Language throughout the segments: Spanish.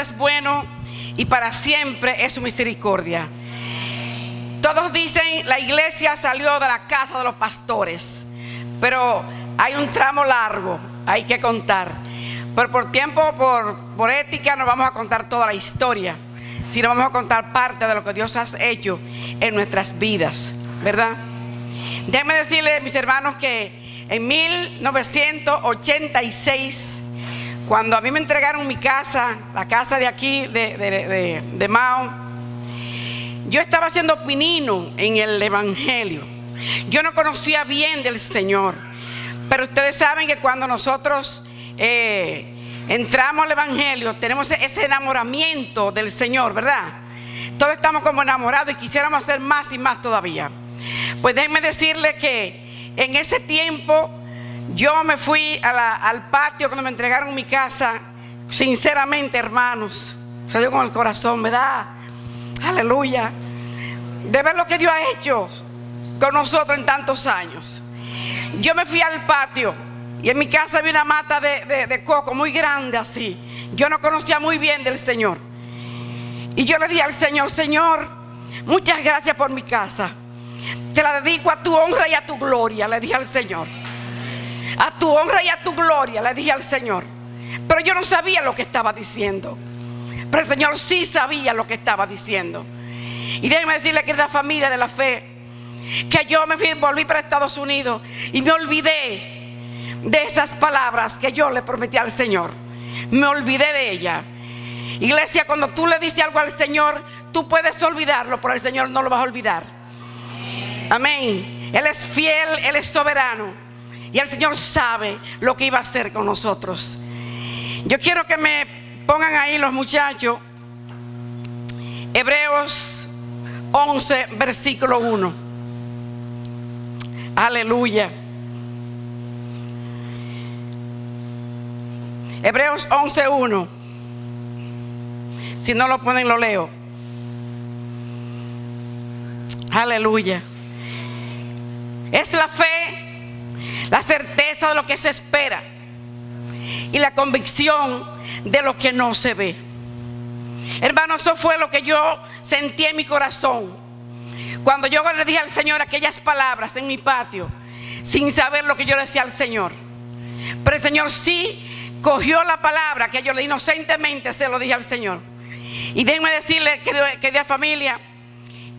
es bueno y para siempre es su misericordia. Todos dicen, la iglesia salió de la casa de los pastores, pero hay un tramo largo, hay que contar. Pero por tiempo, por ética, no vamos a contar toda la historia, sino vamos a contar parte de lo que Dios ha hecho en nuestras vidas, ¿verdad? Déjenme decirles, mis hermanos, que en 1986, cuando a mí me entregaron mi casa, la casa de aquí, de Mao, yo estaba siendo pinino en el evangelio. Yo no conocía bien del Señor, pero ustedes saben que cuando nosotros entramos al evangelio, tenemos ese enamoramiento del Señor, ¿verdad? Todos estamos como enamorados y quisiéramos hacer más y más todavía. Pues déjenme decirles que en ese tiempo yo me fui al patio cuando me entregaron mi casa. Sinceramente, hermanos, salió con el corazón, ¿verdad? Aleluya, de ver lo que Dios ha hecho con nosotros en tantos años. Yo me fui al patio y en mi casa había una mata de coco muy grande así. Yo no conocía muy bien del Señor. Y yo le dije al Señor: Señor, muchas gracias por mi casa. Te la dedico a tu honra y a tu gloria, le dije al Señor. A tu honra y a tu gloria, le dije al Señor. Pero yo no sabía lo que estaba diciendo, pero el Señor sí sabía lo que estaba diciendo. Y déjenme decirle, querida familia de la fe, que yo volví para Estados Unidos y me olvidé de esas palabras que yo le prometí al Señor. Me olvidé de ella. Iglesia, cuando tú le diste algo al Señor, tú puedes olvidarlo, pero el Señor no lo vas a olvidar. Amén. Él es fiel, Él es soberano, y el Señor sabe lo que iba a hacer con nosotros. Yo quiero que me pongan ahí los muchachos Hebreos 11, versículo 1. Aleluya. Hebreos 11, 1. Si no lo ponen, lo leo. Aleluya. Es la fe, la certeza de lo que se espera y la convicción de lo que no se ve. Hermano, eso fue lo que yo sentí en mi corazón cuando yo le dije al Señor aquellas palabras en mi patio, sin saber lo que yo le decía al Señor. Pero el Señor sí cogió la palabra que yo le inocentemente se lo dije al Señor. Y déjenme decirle, querida familia,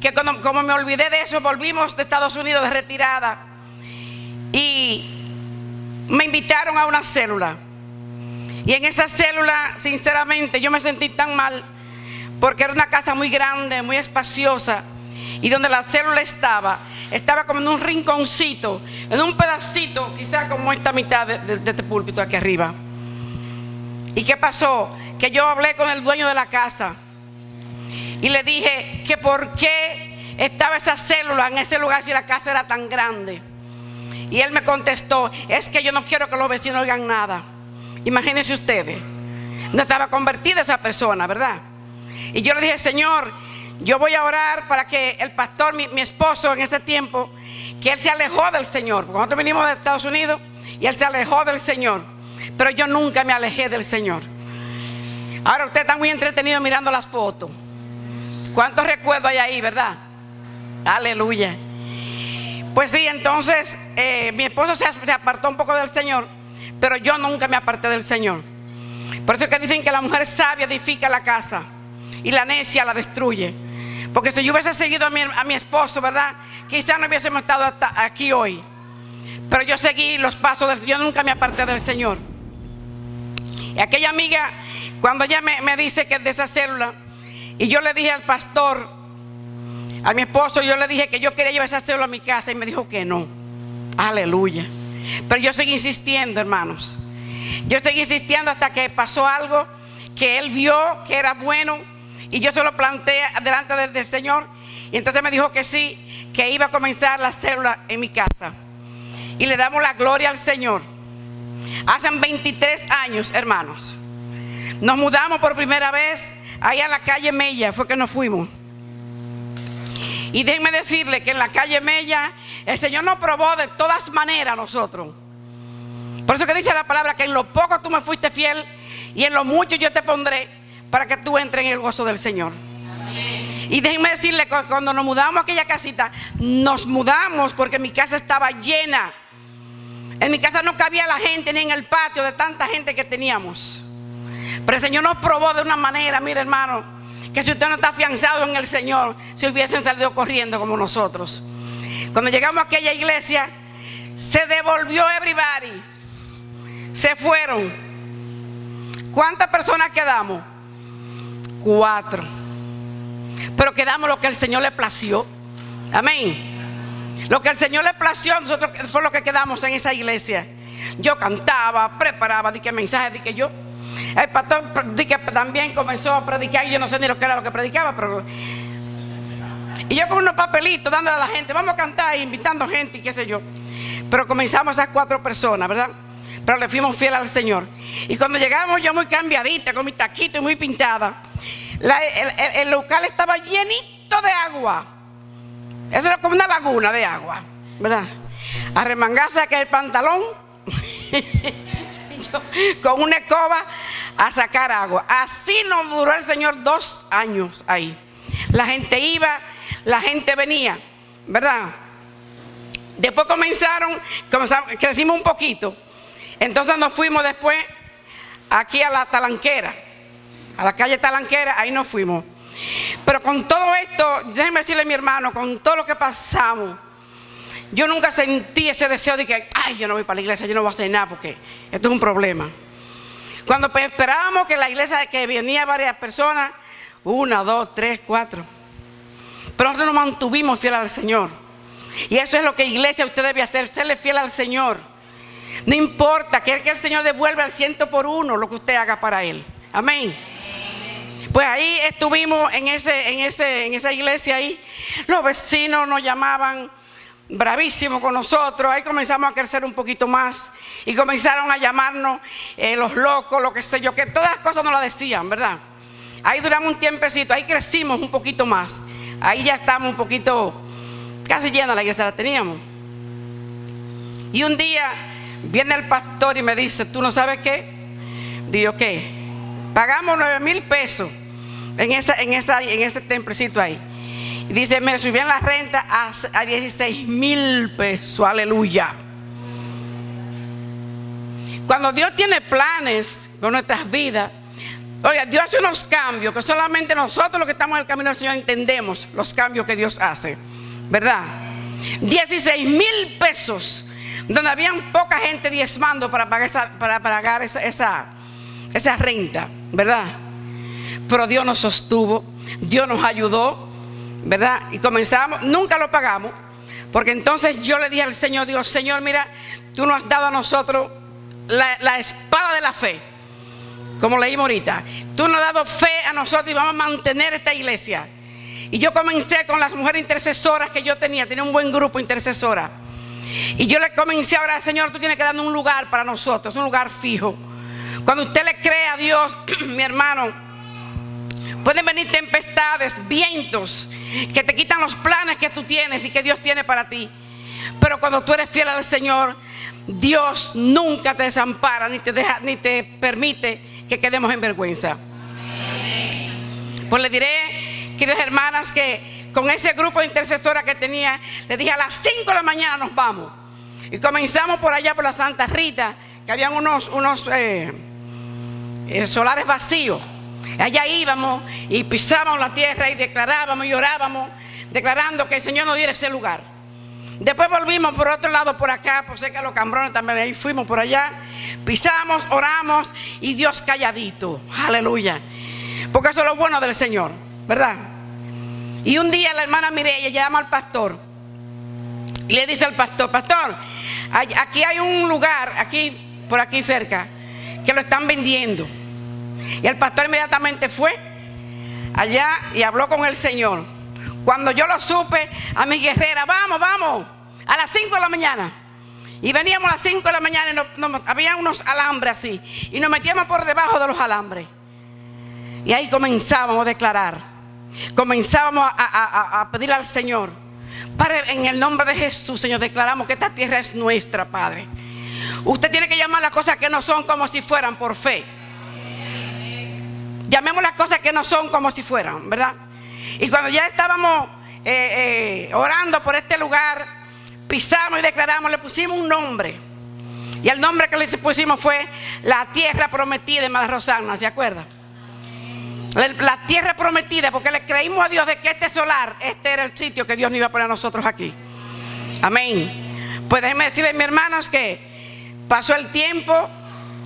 que como me olvidé de eso, volvimos de Estados Unidos de retirada y me invitaron a una célula. Y en esa célula, sinceramente, yo me sentí tan mal, porque era una casa muy grande, muy espaciosa, y donde la célula estaba como en un rinconcito, en un pedacito, quizás como esta mitad de este púlpito aquí arriba. ¿Y qué pasó? Que yo hablé con el dueño de la casa y le dije que por qué estaba esa célula en ese lugar si la casa era tan grande. Y él me contestó: es que yo no quiero que los vecinos oigan nada. Imagínense ustedes, no estaba convertida esa persona, ¿verdad? Y yo le dije: Señor, yo voy a orar para que el pastor, mi esposo en ese tiempo, que él se alejó del Señor, porque nosotros vinimos de Estados Unidos y él se alejó del Señor, pero yo nunca me alejé del Señor. Ahora usted está muy entretenido mirando las fotos. ¿Cuántos recuerdos hay ahí, verdad? Aleluya. Pues sí, entonces mi esposo se apartó un poco del Señor, pero yo nunca me aparté del Señor. Por eso es que dicen que la mujer sabia edifica la casa y la necia la destruye. Porque si yo hubiese seguido a mi esposo, ¿verdad?, quizás no hubiésemos estado hasta aquí hoy. Pero yo seguí los pasos del Señor, yo nunca me aparté del Señor. Y aquella amiga, cuando ella me dice que es de esa célula, y yo le dije al pastor, a mi esposo, yo le dije que yo quería llevar esa célula a mi casa, y me dijo que no. Aleluya. Pero yo seguí insistiendo, hermanos. Yo seguí insistiendo hasta que pasó algo que él vio que era bueno, y yo se lo planteé delante del Señor, y entonces me dijo que sí, que iba a comenzar la célula en mi casa. Y le damos la gloria al Señor. Hace 23 años, hermanos, nos mudamos por primera vez allá a la calle Mella, fue que nos fuimos. Y déjenme decirle que en la calle Mella el Señor nos probó de todas maneras a nosotros. Por eso que dice la palabra que en lo poco tú me fuiste fiel y en lo mucho yo te pondré. para que tú entres en el gozo del Señor. Y déjenme decirle, cuando nos mudamos a aquella casita, nos mudamos porque mi casa estaba llena. En mi casa no cabía la gente ni en el patio de tanta gente que teníamos. Pero el Señor nos probó de una manera, mire hermano, que si usted no está afianzado en el Señor, se hubiesen salido corriendo como nosotros. Cuando llegamos a aquella iglesia, se devolvió everybody. Se fueron. ¿Cuántas personas quedamos? 4. Pero quedamos lo que el Señor le plació. Amén. Lo que el Señor le plació, nosotros fue lo que quedamos en esa iglesia. Yo cantaba, preparaba, di que mensaje, di que yo. El pastor di que también comenzó a predicar. Yo no sé ni lo que era lo que predicaba, pero... Y yo con unos papelitos dándole a la gente, vamos a cantar, invitando gente y qué sé yo. Pero comenzamos esas 4 personas, ¿verdad? Pero le fuimos fieles al Señor. Y cuando llegamos, yo muy cambiadita, con mi taquito y muy pintada, el local estaba llenito de agua. Eso era como una laguna de agua, ¿verdad? Arremangarse aquel pantalón yo, con una escoba a sacar agua. Así nos duró el Señor 2 años ahí. La gente iba, la gente venía, ¿verdad? Después crecimos un poquito. Entonces nos fuimos después aquí a la Talanquera, a la calle Talanquera, ahí nos fuimos. Pero con todo esto, déjeme decirle a mi hermano, con todo lo que pasamos, yo nunca sentí ese deseo de que, ay, yo no voy para la iglesia, yo no voy a hacer nada porque esto es un problema. Cuando esperábamos que la iglesia, que venía varias personas, 1, 2, 3, 4. Pero nosotros nos mantuvimos fieles al Señor. Y eso es lo que iglesia usted debe hacer, serle fiel al Señor. No importa, que el Señor devuelva al 100 por 1 lo que usted haga para Él. Amén. Pues ahí estuvimos en esa iglesia ahí. Los vecinos nos llamaban bravísimos con nosotros. Ahí comenzamos a crecer un poquito más. Y comenzaron a llamarnos los locos, lo que sé yo, que todas las cosas nos las decían, ¿verdad? Ahí duramos un tiempecito, ahí crecimos un poquito más. Ahí ya estamos un poquito, casi llena la iglesia la teníamos. Y un día viene el pastor y me dice, ¿tú no sabes qué? Digo, ¿qué? Pagamos 9,000 pesos en ese templecito ahí. Y dice, me subían la renta a 16,000 pesos, aleluya. Cuando Dios tiene planes con nuestras vidas, oiga, Dios hace unos cambios que solamente nosotros los que estamos en el camino del Señor entendemos los cambios que Dios hace, ¿verdad? 16,000 pesos, donde habían poca gente diezmando para pagar esa renta, ¿verdad? Pero Dios nos sostuvo, Dios nos ayudó, ¿verdad? Y comenzamos, nunca lo pagamos, porque entonces yo le dije al Señor, digo, Señor, mira, tú nos has dado a nosotros la espada de la fe. Como leímos ahorita, tú nos has dado fe a nosotros y vamos a mantener esta iglesia. Y yo comencé con las mujeres intercesoras que yo tenía un buen grupo intercesora. Y yo le comencé a orar, Señor, tú tienes que darnos un lugar para nosotros, un lugar fijo. Cuando usted le cree a Dios, mi hermano, pueden venir tempestades, vientos, que te quitan los planes que tú tienes y que Dios tiene para ti. Pero cuando tú eres fiel al Señor, Dios nunca te desampara, ni te permite que quedemos en vergüenza. Pues le diré, queridas hermanas, que con ese grupo de intercesoras que tenía, le dije a las 5 de la mañana nos vamos. Y comenzamos por allá por la Santa Rita, que habían unos solares vacíos. Allá íbamos y pisábamos la tierra y declarábamos y orábamos, declarando que el Señor nos diera ese lugar. Después volvimos por otro lado, por acá, por cerca de los Cambrones también, ahí fuimos por allá, pisamos, oramos y Dios calladito, aleluya, porque eso es lo bueno del Señor, ¿verdad? Y un día la hermana Mireya llama al pastor y le dice al pastor, pastor, aquí hay un lugar, aquí, por aquí cerca, que lo están vendiendo. Y el pastor inmediatamente fue allá y habló con el Señor. Cuando yo lo supe, a mi guerrera, vamos, a las 5 de la mañana. Y veníamos a las 5 de la mañana y había unos alambres así. Y nos metíamos por debajo de los alambres. Y ahí comenzábamos a declarar. Comenzábamos a pedirle al Señor. Padre, en el nombre de Jesús, Señor, declaramos que esta tierra es nuestra, Padre. Usted tiene que llamar las cosas que no son como si fueran por fe. Llamemos las cosas que no son como si fueran, ¿verdad? Y cuando ya estábamos orando por este lugar, pisamos y declaramos, le pusimos un nombre. Y el nombre que le pusimos fue la tierra prometida de Madre Rosana, ¿se acuerda? La tierra prometida, porque le creímos a Dios de que este solar, este era el sitio que Dios nos iba a poner a nosotros aquí. Amén. Pues déjenme decirles, mis hermanos, que pasó el tiempo.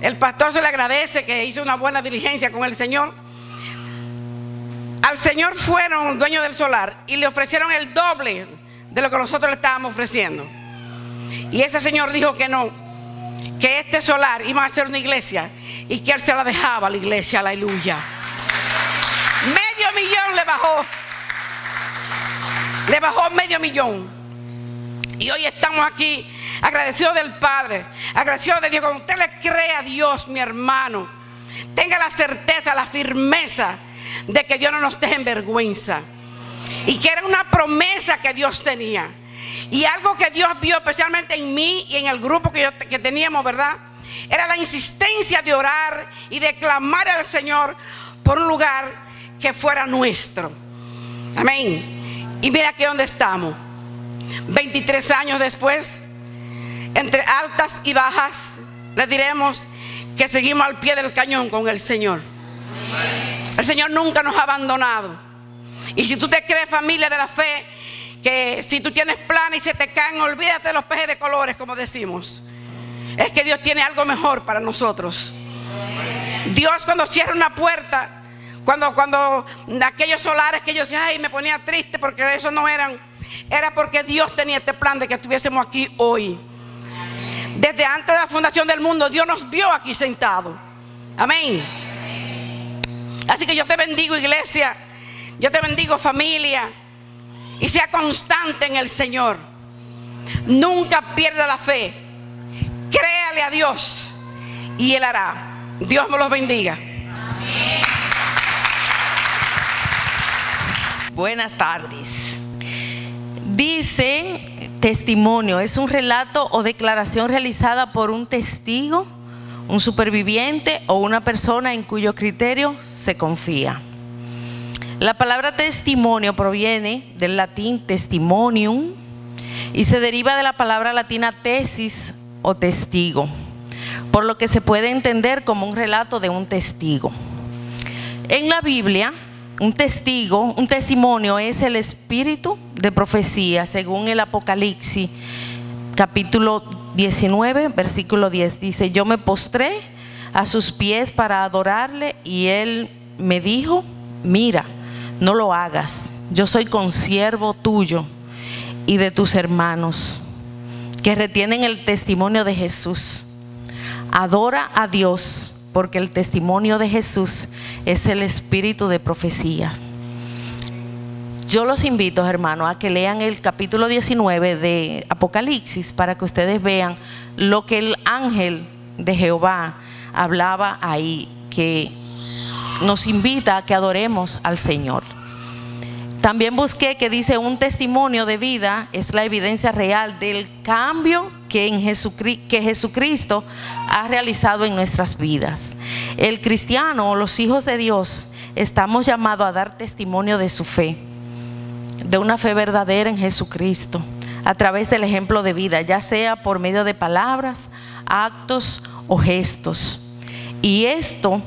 El pastor se le agradece que hizo una buena diligencia con el Señor. Al Señor fueron dueños del solar y le ofrecieron el doble de lo que nosotros le estábamos ofreciendo. Y ese señor dijo que no, que este solar iba a ser una iglesia y que él se la dejaba a la iglesia. Aleluya. $500,000 le bajó $500,000. Y hoy estamos aquí agradecidos del Padre, agradecidos de Dios. Cuando usted le cree a Dios, mi hermano, tenga la certeza, la firmeza de que Dios no nos deje en vergüenza. Y que era una promesa que Dios tenía. Y algo que Dios vio especialmente en mí y en el grupo que teníamos, ¿verdad? Era la insistencia de orar y de clamar al Señor por un lugar que fuera nuestro. Amén. Y mira aquí donde estamos. 23 años después, entre altas y bajas, le diremos que seguimos al pie del cañón con el Señor. El Señor nunca nos ha abandonado. Y si tú te crees familia de la fe, que si tú tienes planes y se te caen, olvídate de los peces de colores, como decimos. Es que Dios tiene algo mejor para nosotros. Dios, cuando cierra una puerta, cuando aquellos solares que yo decía, ay, me ponía triste porque esos no eran, era porque Dios tenía este plan de que estuviésemos aquí hoy. Desde antes de la fundación del mundo, Dios nos vio aquí sentados. Amén. Así que yo te bendigo, iglesia. Yo te bendigo, familia. Y sea constante en el Señor. Nunca pierda la fe. Créale a Dios y Él hará. Dios me los bendiga. Buenas tardes. Dice testimonio, es un relato o declaración realizada por un testigo, un superviviente o una persona en cuyo criterio se confía. La palabra testimonio proviene del latín testimonium y se deriva de la palabra latina tesis o testigo, por lo que se puede entender como un relato de un testigo. En la Biblia, un testimonio es el espíritu de profecía, según el Apocalipsis, capítulo 19, versículo 10. Dice, yo me postré a sus pies para adorarle y él me dijo, mira, no lo hagas, yo soy consiervo tuyo y de tus hermanos que retienen el testimonio de Jesús. Adora a Dios, porque el testimonio de Jesús es el espíritu de profecía. Yo los invito, hermanos, a que lean el capítulo 19 de Apocalipsis para que ustedes vean lo que el ángel de Jehová hablaba ahí, que nos invita a que adoremos al Señor. También busqué que dice un testimonio de vida es la evidencia real del cambio que Jesucristo ha realizado en nuestras vidas. El cristiano o los hijos de Dios estamos llamados a dar testimonio de su fe, de una fe verdadera en Jesucristo, a través del ejemplo de vida, ya sea por medio de palabras, actos o gestos. Y esto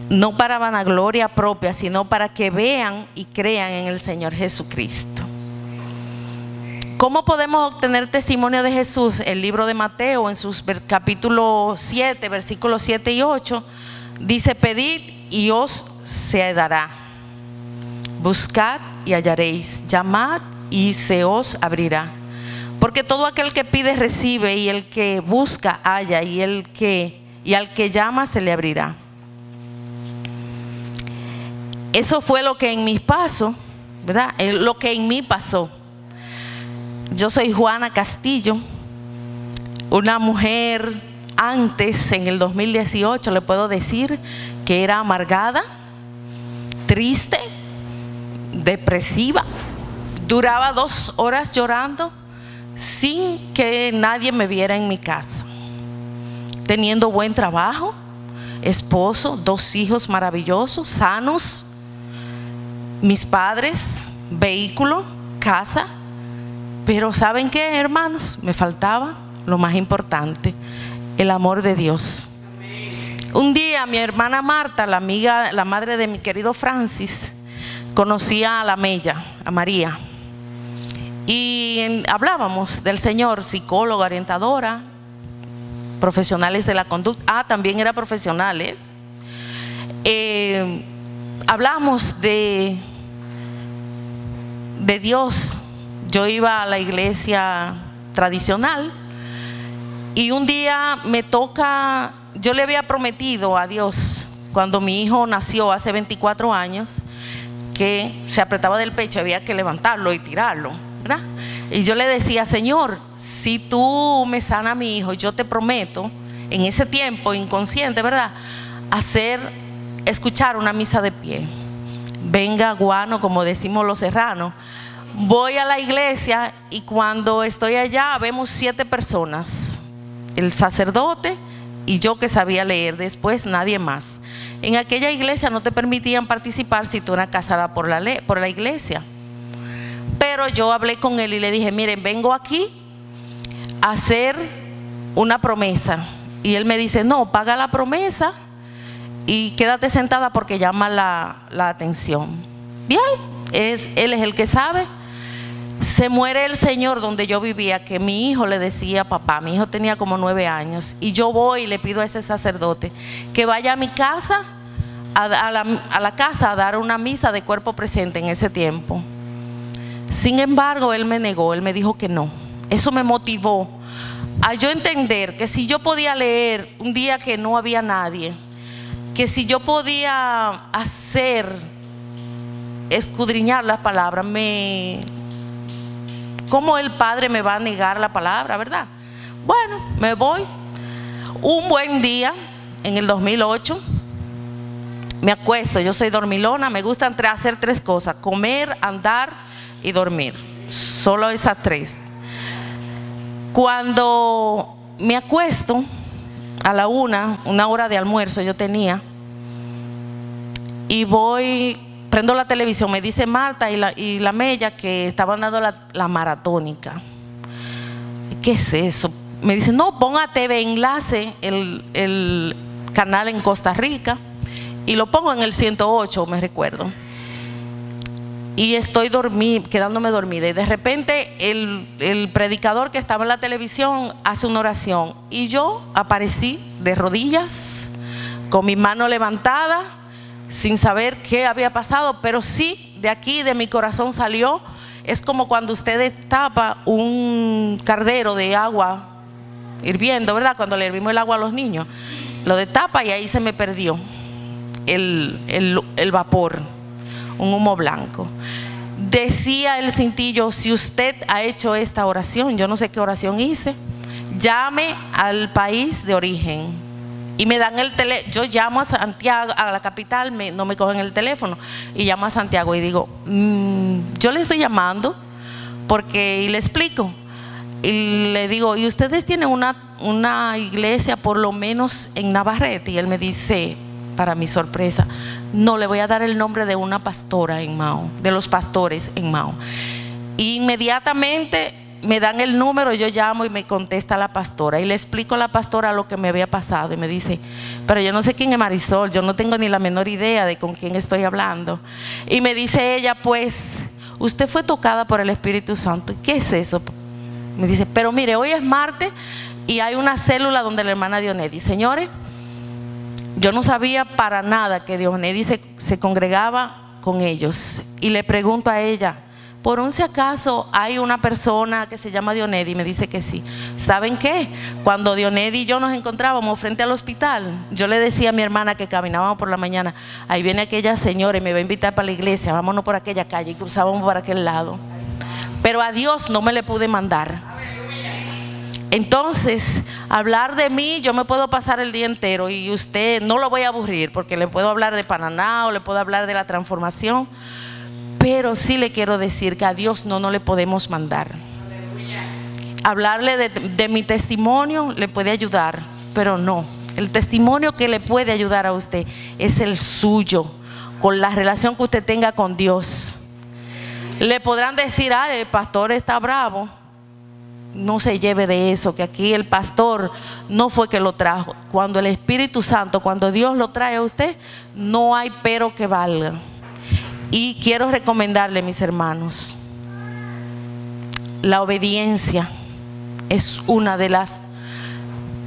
no para vanagloria propia, sino para que vean y crean en el Señor Jesucristo. ¿Cómo podemos obtener testimonio de Jesús? El libro de Mateo, en sus capítulo 7, versículos 7 y 8, dice, pedid y os se dará. Buscad y hallaréis. Llamad y se os abrirá. Porque todo aquel que pide recibe, y el que busca halla, y al que llama se le abrirá. Eso fue lo que en mis pasos, ¿verdad? Lo que en mí pasó. Yo soy Juana Castillo, una mujer antes, en el 2018, le puedo decir que era amargada, triste, depresiva. Duraba 2 horas llorando sin que nadie me viera en mi casa. Teniendo buen trabajo, esposo, 2 hijos maravillosos, sanos, mis padres, vehículo, casa. Pero ¿saben qué, hermanos? Me faltaba lo más importante, el amor de Dios. Un día mi hermana Marta, la amiga, la madre de mi querido Francis, conocía a la Mella, a María, y hablábamos del Señor, psicóloga, orientadora, profesionales de la conducta. También era profesionales. Hablamos de Dios. Yo iba a la iglesia tradicional y un día me toca, yo le había prometido a Dios cuando mi hijo nació hace 24 años que se apretaba del pecho, había que levantarlo y tirarlo, ¿verdad? Y yo le decía: Señor, si tú me sanas a mi hijo, yo te prometo, en ese tiempo inconsciente, ¿verdad?, escuchar una misa de pie. Venga guano, como decimos los serranos. Voy a la iglesia y cuando estoy allá vemos 7 personas, el sacerdote y yo que sabía leer, después nadie más. En aquella iglesia no te permitían participar si tú eras casada por la iglesia. Pero yo hablé con él y le dije: miren, vengo aquí a hacer una promesa. Y él me dice: no, paga la promesa y quédate sentada porque llama la atención. Bien, él es el que sabe. Se muere el señor donde yo vivía, que mi hijo le decía papá. Mi hijo tenía como 9 años. Y yo voy y le pido a ese sacerdote que vaya a mi casa, a la casa, a dar una misa de cuerpo presente en ese tiempo. Sin embargo, él me negó, él me dijo que no. Eso me motivó a yo entender que si yo podía leer un día que no había nadie, que si yo podía escudriñar la palabra, ¿cómo el Padre me va a negar la palabra, verdad? Bueno, me voy. Un buen día, en el 2008, me acuesto. Yo soy dormilona, me gusta hacer 3 cosas: comer, andar y dormir. Solo esas 3. Cuando me acuesto, a la 1 hora de almuerzo yo tenía, y prendo la televisión, me dice Marta y la Mella que estaban dando la maratónica. ¿Qué es eso? Me dice: no, ponga TV Enlace, el canal en Costa Rica, y lo pongo en el 108, me recuerdo. Y estoy quedándome dormida, y de repente el predicador que estaba en la televisión hace una oración, y yo aparecí de rodillas, con mi mano levantada, sin saber qué había pasado, pero sí, de aquí, de mi corazón salió. Es como cuando usted destapa un caldero de agua hirviendo, ¿verdad? Cuando le hervimos el agua a los niños, lo destapa y ahí se me perdió el vapor, un humo blanco. Decía el cintillo: si usted ha hecho esta oración, yo no sé qué oración hice, llame al país de origen. Y me dan el teléfono. Yo llamo a Santiago, a la capital, no me cogen el teléfono, y llamo a Santiago y digo: yo le estoy llamando porque, y le explico, y le digo: ¿y ustedes tienen una iglesia por lo menos en Navarrete? Y él me dice, para mi sorpresa: no, le voy a dar el nombre de una pastora en Mao, de los pastores en Mao. Y inmediatamente me dan el número, yo llamo y me contesta la pastora, y le explico a la pastora lo que me había pasado, y me dice: pero yo no sé quién es Marisol, yo no tengo ni la menor idea de con quién estoy hablando. Y me dice ella: pues usted fue tocada por el Espíritu Santo. ¿Qué es eso? Me dice: pero mire, hoy es martes y hay una célula donde la hermana Dionedi. Señores, yo no sabía para nada que Dionedi se congregaba con ellos, y le pregunto a ella: por un si acaso hay una persona que se llama Dionedi. Y me dice que sí. ¿Saben qué? Cuando Dionedi y yo nos encontrábamos frente al hospital, yo le decía a mi hermana que caminábamos por la mañana: ahí viene aquella señora y me va a invitar para la iglesia, vámonos por aquella calle, y cruzábamos por aquel lado. Pero a Dios no me le pude mandar. Entonces, hablar de mí, yo me puedo pasar el día entero, y usted no lo voy a aburrir, porque le puedo hablar de Paraná o le puedo hablar de la transformación. Pero sí le quiero decir que a Dios no le podemos mandar. Hablarle de mi testimonio le puede ayudar, pero no, El testimonio que le puede ayudar a usted es el suyo, con la relación que usted tenga con Dios. Le podrán decir, el pastor está bravo. No se lleve de eso, que aquí el pastor no fue que lo trajo. Cuando el Espíritu Santo, cuando Dios lo trae a usted, no hay pero que valga. Y quiero recomendarle, mis hermanos, la obediencia es una de las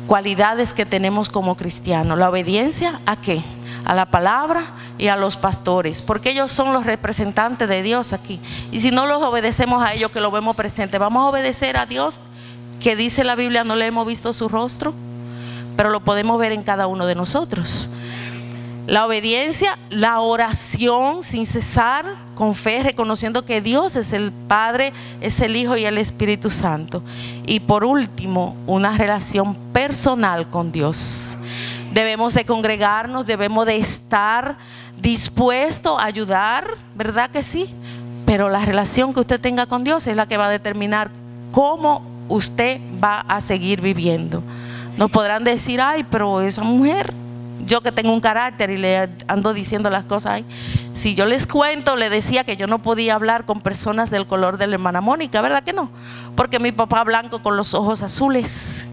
cualidades que tenemos como cristianos. La obediencia ¿a qué? A la palabra y a los pastores, porque ellos son los representantes de Dios aquí. Y si no los obedecemos a ellos, que lo vemos presente, vamos a obedecer a Dios, que dice la Biblia, no le hemos visto su rostro, pero lo podemos ver en cada uno de nosotros. La obediencia, la oración sin cesar, con fe, reconociendo que Dios es el Padre, es el Hijo y el Espíritu Santo. Y por último, una relación personal con Dios. Debemos de congregarnos, debemos de estar dispuestos a ayudar, ¿verdad que sí? Pero la relación que usted tenga con Dios es la que va a determinar cómo usted va a seguir viviendo. Nos podrán decir, pero esa mujer, yo que tengo un carácter y le ando diciendo las cosas, si yo les cuento, le decía que yo no podía hablar con personas del color de la hermana Mónica, ¿verdad que no? Porque mi papá blanco con los ojos azules.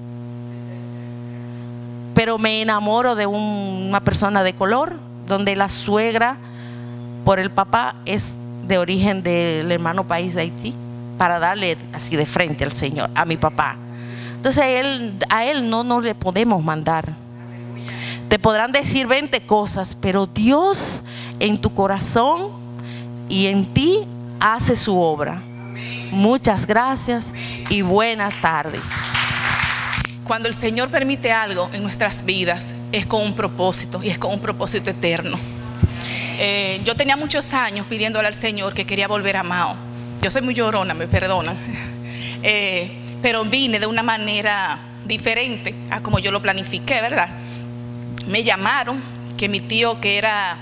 Pero me enamoro de una persona de color, donde la suegra por el papá es de origen del hermano país de Haití, para darle así de frente al Señor, a mi papá. Entonces a él no le podemos mandar. Te podrán decir 20 cosas, pero Dios en tu corazón y en ti hace su obra. Muchas gracias y buenas tardes. Cuando el Señor permite algo en nuestras vidas, es con un propósito, y es con un propósito eterno. Yo tenía muchos años pidiéndole al Señor que quería volver a Mao. Yo soy muy llorona, me perdonan. Pero vine de una manera diferente a como yo lo planifiqué, ¿verdad? Me llamaron que mi tío, que era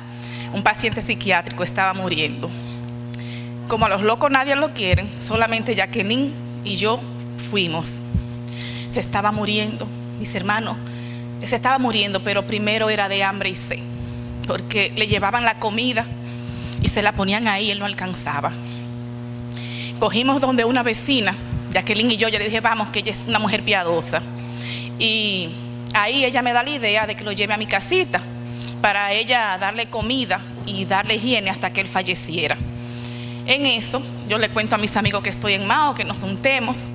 un paciente psiquiátrico, estaba muriendo. Como a los locos nadie lo quiere, solamente Jacqueline y yo fuimos. Se estaba muriendo, mis hermanos, se estaba muriendo, pero primero era de hambre y sed, porque le llevaban la comida y se la ponían ahí, él no alcanzaba. Cogimos donde una vecina, Jacqueline y yo le dije, vamos, que ella es una mujer piadosa. Y ahí ella me da la idea de que lo lleve a mi casita para ella darle comida y darle higiene hasta que él falleciera. En eso, yo le cuento a mis amigos que estoy en Mao, que nos juntemos.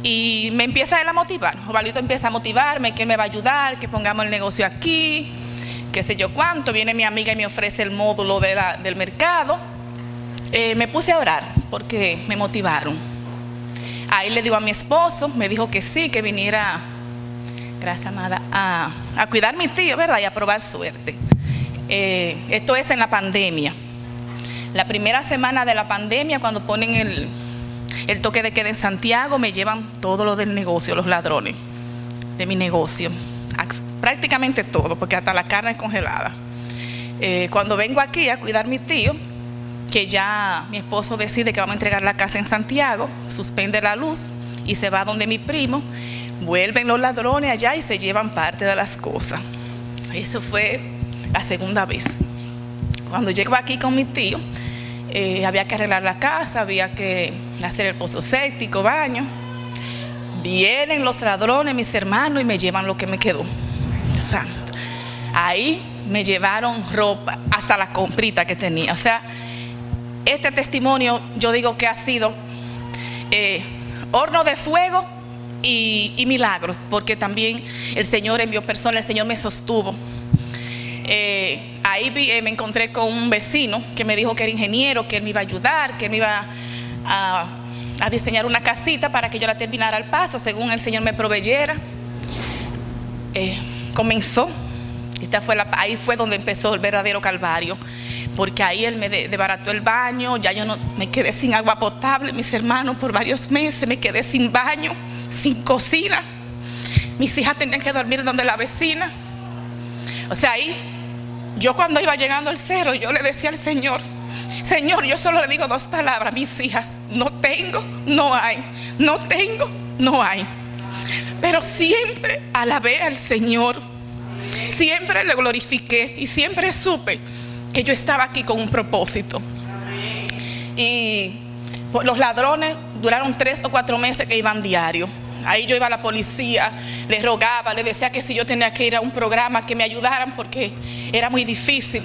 Y me empieza él a motivar. Ovalito empieza a motivarme, que él me va a ayudar, que pongamos el negocio aquí, qué sé yo cuánto. Viene mi amiga y me ofrece el módulo del mercado. Me puse a orar porque me motivaron. Ahí le digo a mi esposo, me dijo que sí, que viniera, gracias amada, a cuidar a mi tío, ¿verdad? Y a probar suerte. Esto es en la pandemia. La primera semana de la pandemia, cuando ponen el toque de queda en Santiago, me llevan todo lo del negocio, los ladrones de mi negocio, prácticamente todo, porque hasta la carne es congelada. Cuando vengo aquí a cuidar a mi tío, que ya mi esposo decide que vamos a entregar la casa en Santiago, suspende la luz y se va donde mi primo, vuelven los ladrones allá y se llevan parte de las cosas. Eso fue la segunda vez. Cuando llego aquí con mi tío, había que arreglar la casa, había que hacer el pozo séptico, baño. Vienen los ladrones, mis hermanos, y me llevan lo que me quedó. Santo. Ahí me llevaron ropa, hasta la comprita que tenía. O sea, este testimonio yo digo que ha sido horno de fuego y milagro, porque también el Señor envió personas, el Señor me sostuvo. Ahí me encontré con un vecino que me dijo que era ingeniero, que él me iba a ayudar, que él me iba a diseñar una casita para que yo la terminara al paso, según el Señor me proveyera. Comenzó, ahí fue donde empezó el verdadero calvario, porque ahí él me desbarató el baño. Ya yo no me quedé sin agua potable, mis hermanos, por varios meses me quedé sin baño, sin cocina. Mis hijas tenían que dormir donde la vecina. O sea, ahí yo cuando iba llegando al cerro, yo le decía al Señor, Señor, yo solo le digo 2 palabras a mis hijas: no tengo, no hay, no tengo, no hay. Pero siempre alabé al Señor Siempre le glorifiqué y siempre supe que yo estaba aquí con un propósito. Y los ladrones duraron 3 o 4 meses que iban diario. Ahí yo iba a la policía, les rogaba, les decía que si yo tenía que ir a un programa que me ayudaran porque era muy difícil.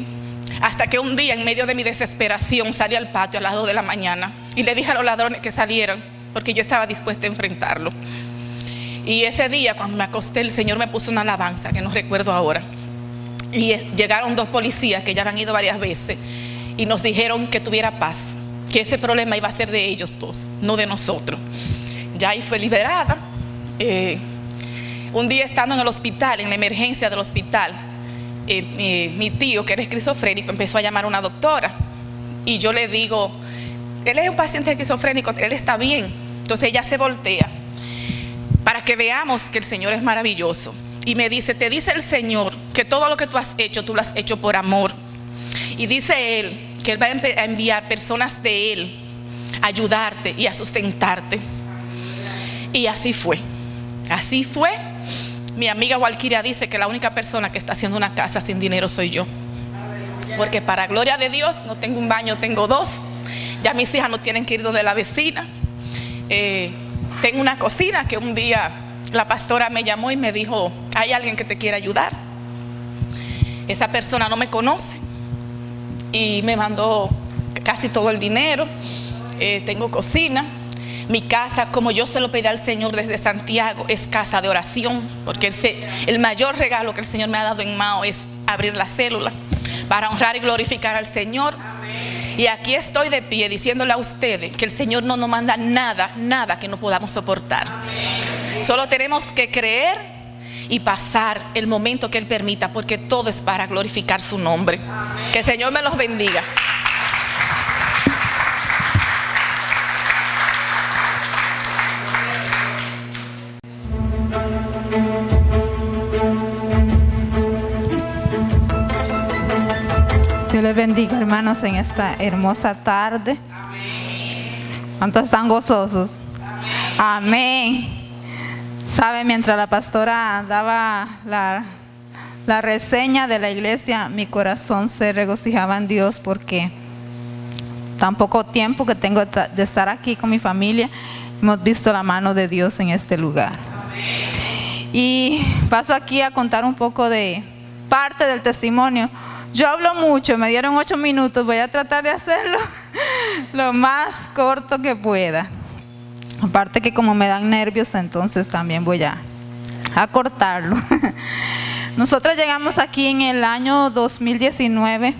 Hasta que un día, en medio de mi desesperación, salí al patio a las 2 de la mañana y le dije a los ladrones que salieran porque yo estaba dispuesta a enfrentarlo. Y ese día, cuando me acosté, el Señor me puso una alabanza que no recuerdo ahora. Y llegaron 2 policías que ya habían ido varias veces y nos dijeron que tuviera paz, que ese problema iba a ser de ellos 2, no de nosotros. Ya ahí fue liberada. Un día estando en el hospital, en la emergencia del hospital, mi tío, que era esquizofrénico, empezó a llamar a una doctora. Y yo le digo, él es un paciente esquizofrénico, él está bien. Entonces ella se voltea para que veamos que el Señor es maravilloso. Y me dice, te dice el Señor que todo lo que tú has hecho, tú lo has hecho por amor. Y dice Él que Él va a enviar personas de Él a ayudarte y a sustentarte. Y así fue. Así fue. Mi amiga Walkiria dice que la única persona que está haciendo una casa sin dinero soy yo. Porque para gloria de Dios no tengo un baño, tengo 2. Ya mis hijas no tienen que ir donde la vecina. Tengo una cocina que un día la pastora me llamó y me dijo, hay alguien que te quiere ayudar. Esa persona no me conoce y me mandó casi todo el dinero. Tengo cocina. Mi casa, como yo se lo pedí al Señor desde Santiago, es casa de oración, porque el mayor regalo que el Señor me ha dado en Mao es abrir la célula para honrar y glorificar al Señor. Y aquí estoy de pie diciéndole a ustedes que el Señor no nos manda nada que no podamos soportar. Solo tenemos que creer y pasar el momento que Él permita, porque todo es para glorificar su nombre. Que el Señor me los bendiga. Dios les bendiga, hermanos, en esta hermosa tarde. ¿Cuántos están gozosos? Amén. Saben, mientras la pastora daba la reseña de la iglesia, mi corazón se regocijaba en Dios, porque tan poco tiempo que tengo de estar aquí con mi familia, hemos visto la mano de Dios en este lugar. Y paso aquí a contar un poco de parte del testimonio. Yo hablo mucho, me dieron 8 minutos, voy a tratar de hacerlo lo más corto que pueda. Aparte que como me dan nervios, entonces también voy a cortarlo. Nosotros llegamos aquí en el año 2019.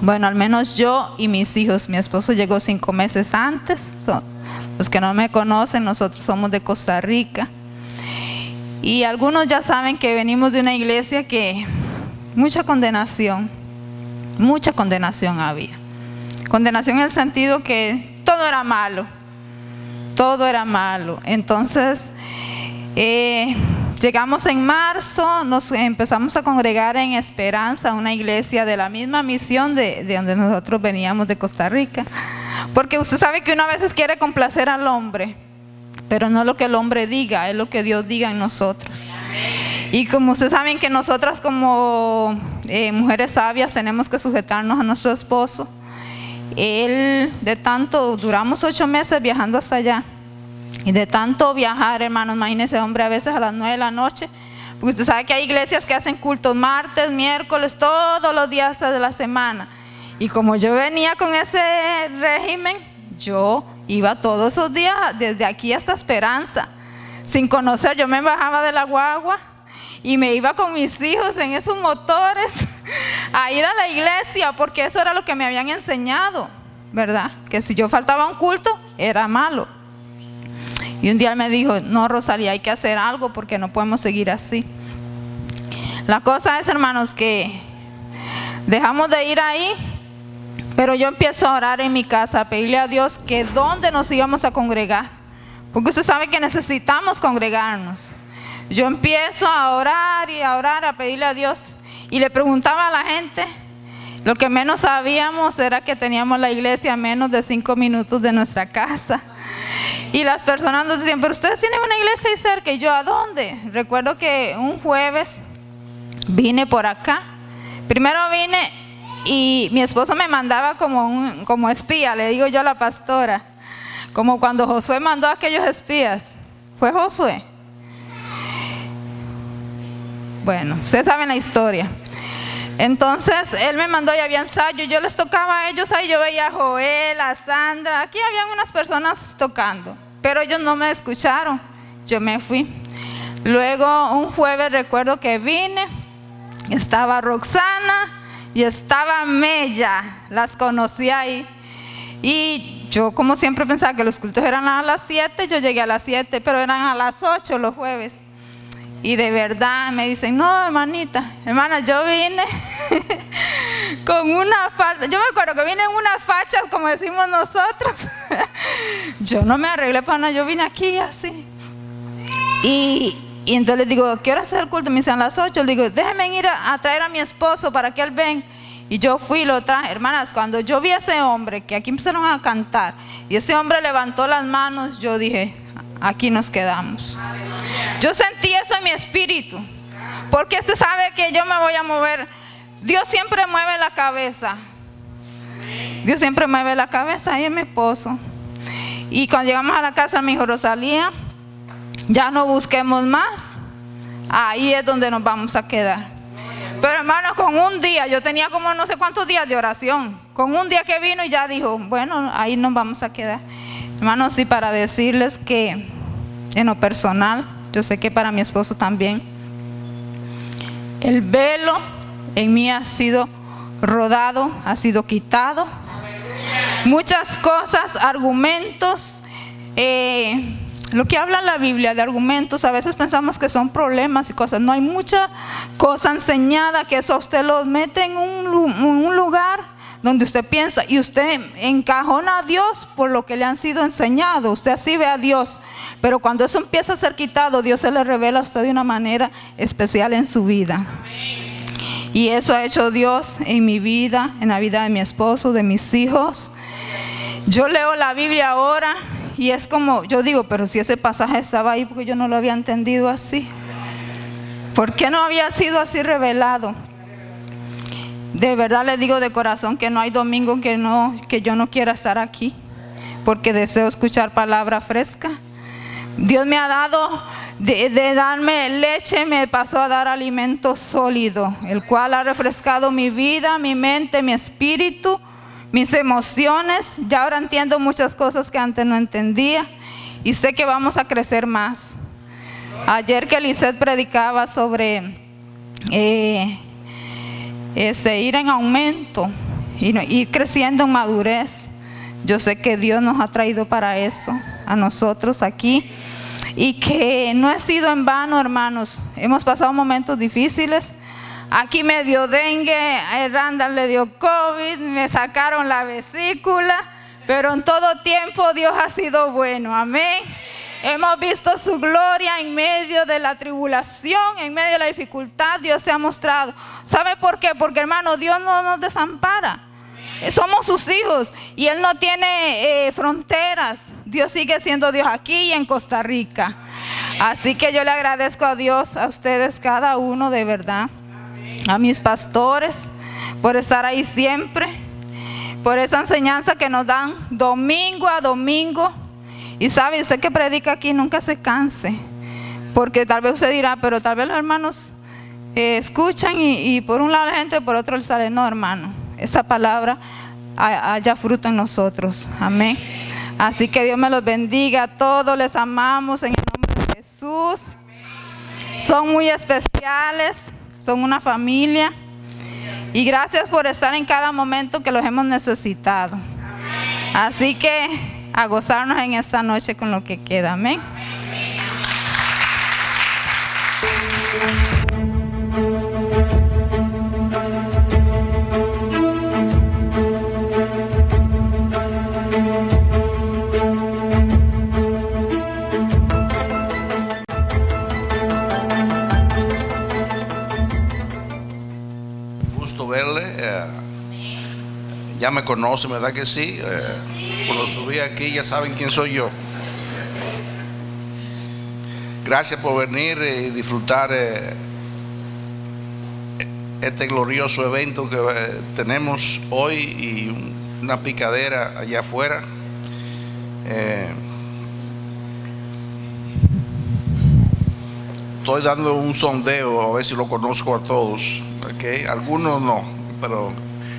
Bueno, al menos yo y mis hijos. Mi esposo llegó 5 meses antes. Los que no me conocen, nosotros somos de Costa Rica. Y algunos ya saben que venimos de una iglesia que mucha condenación había. Condenación en el sentido que todo era malo. Todo era malo. Entonces, llegamos en marzo, nos empezamos a congregar en Esperanza, una iglesia de la misma misión de donde nosotros veníamos, de Costa Rica. Porque usted sabe que uno a veces quiere complacer al hombre, pero no lo que el hombre diga, es lo que Dios diga en nosotros. Y como ustedes saben que nosotras como mujeres sabias tenemos que sujetarnos a nuestro esposo. Duramos 8 meses viajando hasta allá. Y de tanto viajar, hermanos, imagínense, hombre, a veces a las 9 de la noche. Porque usted sabe que hay iglesias que hacen cultos martes, miércoles, todos los días de la semana. Y como yo venía con ese régimen, yo iba todos esos días, desde aquí hasta Esperanza, sin conocer. Yo me bajaba de la guagua y me iba con mis hijos en esos motores a ir a la iglesia, porque eso era lo que me habían enseñado, ¿verdad? Que si yo faltaba a un culto, era malo. Y un día él me dijo, no, Rosalía, hay que hacer algo porque no podemos seguir así. La cosa es, hermanos, que dejamos de ir ahí, pero yo empiezo a orar en mi casa, a pedirle a Dios que dónde nos íbamos a congregar, porque usted sabe que necesitamos congregarnos. Yo empiezo a orar y a orar, a pedirle a Dios, y le preguntaba a la gente. Lo que menos sabíamos era que teníamos la iglesia a menos de 5 minutos de nuestra casa. Y las personas nos decían, pero ustedes tienen una iglesia ahí cerca. Y yo, ¿a dónde? Recuerdo que un jueves vine por acá. Primero vine y mi esposo me mandaba como espía, le digo yo a la pastora, como cuando Josué mandó a aquellos espías. ¿Fue Josué? Bueno, ustedes saben la historia. Entonces él me mandó y había ensayo, yo les tocaba a ellos ahí, yo veía a Joel, a Sandra, aquí habían unas personas tocando, pero ellos no me escucharon, yo me fui. Luego un jueves recuerdo que vine, estaba Roxana y estaba Mella, las conocí ahí. Y yo como siempre pensaba que los cultos eran a las 7, yo llegué a las 7, pero eran a las 8 los jueves. Y de verdad me dicen, no, hermana, yo vine con una falda. Yo me acuerdo que vine en unas fachas, como decimos nosotros. Yo no me arreglé para nada, yo vine aquí así. Y entonces les digo, ¿qué hora es el culto? Me dicen a las 8. Le digo, déjenme ir a traer a mi esposo para que él venga. Y yo fui y lo traje. Hermanas, cuando yo vi a ese hombre, que aquí empezaron a cantar, y ese hombre levantó las manos, yo dije, aquí nos quedamos. Yo sentí eso en mi espíritu, porque usted sabe que yo me voy a mover. Dios siempre mueve la cabeza. Dios siempre mueve la cabeza. Ahí es mi esposo. Y cuando llegamos a la casa me dijo, Rosalía, ya no busquemos más, ahí es donde nos vamos a quedar. Pero hermanos, con un día, yo tenía como no sé cuántos días de oración, con un día que vino y ya dijo, bueno, ahí nos vamos a quedar. Hermanos, sí, para decirles que en lo personal, yo sé que para mi esposo también, el velo en mí ha sido rodado, ha sido quitado. Muchas cosas, argumentos, lo que habla la Biblia de argumentos, a veces pensamos que son problemas y cosas. No, hay mucha cosa enseñada que eso usted lo mete en un lugar donde usted piensa y usted encajona a Dios por lo que le han sido enseñado. Usted así ve a Dios, pero cuando eso empieza a ser quitado, Dios se le revela a usted de una manera especial en su vida. Y eso ha hecho Dios en mi vida, en la vida de mi esposo, de mis hijos. Yo leo la Biblia ahora y es como, yo digo, pero si ese pasaje estaba ahí, porque yo no lo había entendido así. ¿Por qué no había sido así revelado? De verdad le digo de corazón que no hay domingo que yo no quiera estar aquí, porque deseo escuchar palabra fresca. Dios me ha dado, de darme leche, me pasó a dar alimento sólido, el cual ha refrescado mi vida, mi mente, mi espíritu, mis emociones. Ya ahora entiendo muchas cosas que antes no entendía y sé que vamos a crecer más. Ayer que Lisette predicaba sobre ir en aumento y ir creciendo en madurez, yo sé que Dios nos ha traído para eso, a nosotros aquí, y que no ha sido en vano, hermanos. Hemos pasado momentos difíciles. Aquí me dio dengue, a Randall le dio COVID, me sacaron la vesícula, pero en todo tiempo Dios ha sido bueno, amén. Hemos visto su gloria en medio de la tribulación, en medio de la dificultad. Dios se ha mostrado. ¿Sabe por qué? Porque, hermano, Dios no nos desampara. Somos sus hijos y Él no tiene fronteras. Dios sigue siendo Dios aquí y en Costa Rica. Así que yo le agradezco a Dios, a ustedes, cada uno, de verdad. A mis pastores, por estar ahí siempre, por esa enseñanza que nos dan domingo a domingo. Y sabe, usted que predica aquí, nunca se canse, porque tal vez usted dirá, pero tal vez los hermanos escuchan y por un lado la gente, por otro le sale, no, hermano, esa palabra haya fruto en nosotros, amén. Así que Dios me los bendiga a todos, les amamos en el nombre de Jesús. Son muy especiales, son una familia, y gracias por estar en cada momento que los hemos necesitado. Así que a gozarnos en esta noche con lo que queda, amén. Gusto verle. Ya me conocen, ¿verdad que sí? Cuando subí aquí ya saben quién soy yo. Gracias por venir y disfrutar este glorioso evento que tenemos hoy y una picadera allá afuera. Estoy dando un sondeo a ver si lo conozco a todos, ¿okay? Algunos no, pero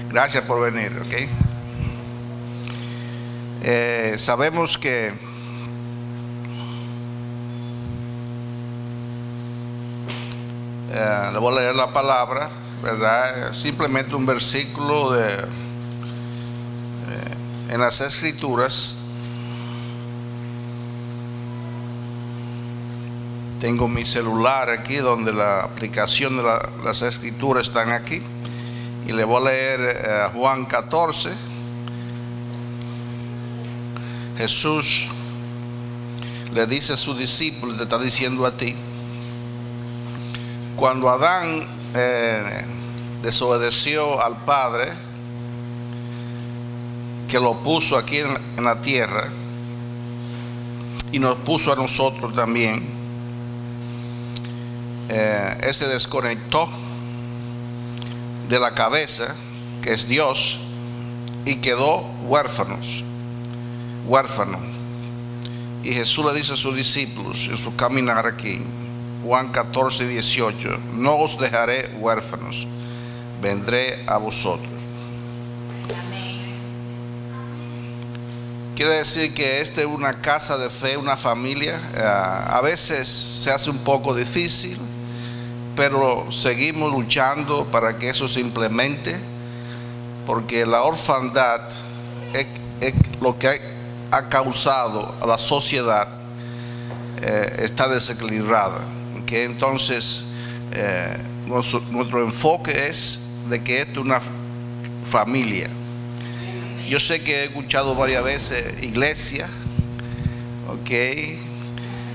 gracias por venir, ¿okay? Sabemos que le voy a leer la palabra, ¿verdad? Simplemente un versículo en las Escrituras. Tengo mi celular aquí donde la aplicación de las Escrituras están aquí. Y le voy a leer Juan 14. Jesús le dice a sus discípulos, te está diciendo a ti, cuando Adán desobedeció al Padre, que lo puso aquí en la tierra, y nos puso a nosotros también, él se desconectó de la cabeza, que es Dios, y quedó huérfano. Y Jesús le dice a sus discípulos en su caminar aquí, Juan 14, 18, no os dejaré huérfanos, vendré a vosotros. Quiere decir que esta es una casa de fe, una familia. A veces se hace un poco difícil, pero seguimos luchando para que eso se implemente, porque la orfandad es lo que ha causado a la sociedad, está desequilibrada. Que entonces nuestro enfoque es de que esto es una familia. Yo sé que he escuchado varias veces iglesia, ok.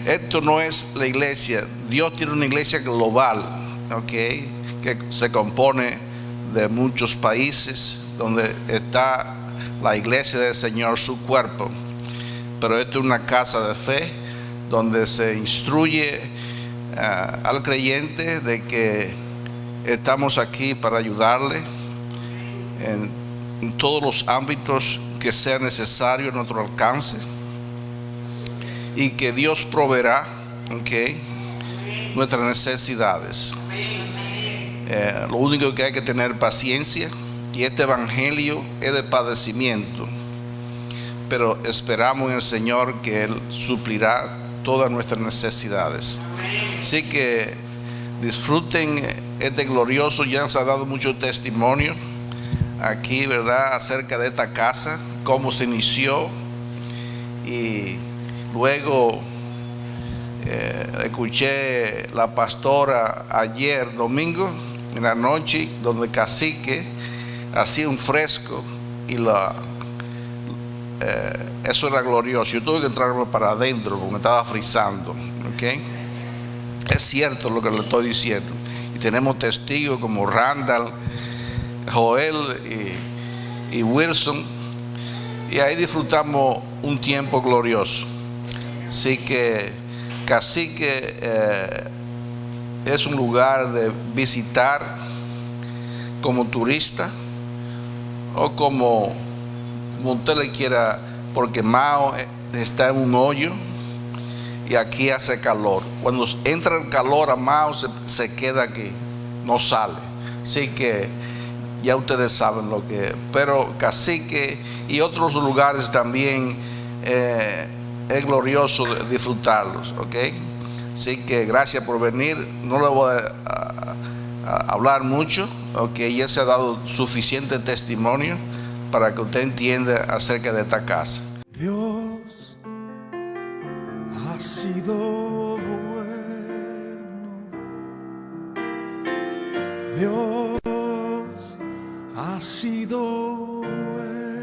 Esto no es la iglesia. Dios tiene una iglesia global, ok, que se compone de muchos países, donde está la iglesia del Señor, su cuerpo. Pero esto es una casa de fe donde se instruye al creyente de que estamos aquí para ayudarle en todos los ámbitos que sea necesario a nuestro alcance, y que Dios proveerá, okay, nuestras necesidades. Lo único que hay que tener paciencia, y este evangelio es de padecimiento, pero esperamos en el Señor que Él suplirá todas nuestras necesidades. Así que disfruten este glorioso. Ya se ha dado mucho testimonio aquí, ¿verdad?, acerca de esta casa, cómo se inició, y luego escuché la pastora ayer domingo en la noche, donde Cacique hacía un fresco, y eso era glorioso. Yo tuve que entrarme para adentro porque me estaba frizando, ¿okay? Es cierto lo que le estoy diciendo, y tenemos testigos como Randall, Joel y Wilson, y ahí disfrutamos un tiempo glorioso. Así que Cacique es un lugar de visitar como turista, o como usted le quiera, porque Mao está en un hoyo y aquí hace calor. Cuando entra el calor a Mao se queda aquí, no sale. Así que ya ustedes saben lo que es. Pero Cacique y otros lugares también es glorioso disfrutarlos, ¿ok? Así que gracias por venir. No le voy a hablar mucho, ¿ok? Ya se ha dado suficiente testimonio para que usted entienda acerca de esta casa. Dios ha sido bueno. Dios ha sido bueno.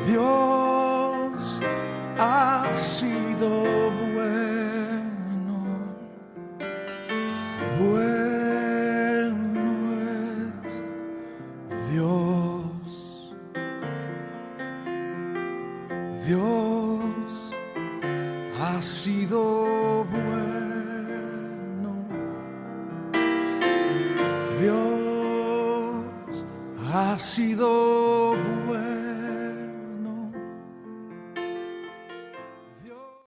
Dios ha sido bueno. Bueno es Dios. Dios ha sido bueno. ha sido bueno.